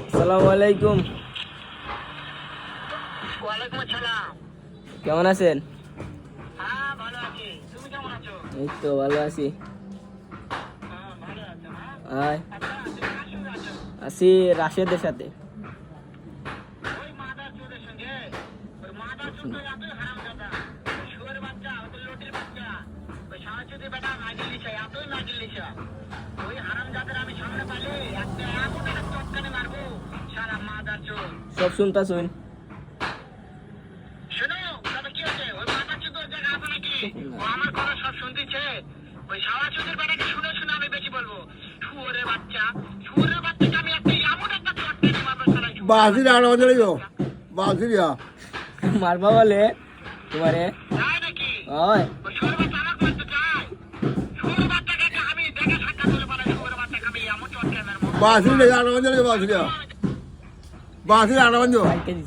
আসসালামু আলাইকুম। ওয়ালাইকুম আসসালাম। কেমন আছেন? হ্যাঁ ভালো আছি, তুমি কেমন আছো? এই তো ভালো আছি। হ্যাঁ ভালো আছো না? আয় আচ্ছা তুমি কার সঙ্গে আছো? আছি রাশেদের সাথে। ওই মাদার চোদের সঙ্গে? ওই মাদার চোদ তো এতই হারামজাদা, ওই শুয়োরের বাচ্চা, ওই তো লটির বাচ্চা, ওই সাহায্যদের বেটা নাগিল লিসা, এতই নাগিল লিসা। ওই হারামজাদার আমি সামনে পাইলে একটা এমন একটা চটকানে মারবো, সারা মাদার চোদ। সব শুনতা শুন। শোনো, তবে কি হচ্ছে? ওই মাদার চোদ ওর জায়গা আছে নাকি? ও আমার কথা সব শুনতেছে। ওই সাহায্যদের বেটাকে শুনে শুনে আমি বেশি বলবো। শুয়োরের বাচ্চা, শুয়োরের বাচ্চাকে আমি একটা এমন একটা চটকানে মারবো, সারা শুয়োরের বাসি বাচ্চা। রান্না বাজে গো বাসি দিয়া মারবা বলে তোমারে? যায় নাকি? ওই ওই শুয়োরের বাচ্চা আমার করতে চায়? শুয়োরের বাচ্চাকে আমি দেখে সাক্ষাৎ করে বলে শুয়োরের বাচ্চাকে আমি এমন চটকানে মারবো। বাসি রান্না বাজে বাসি দিয়া বাসি রান্না বাজে কালকে দিছি।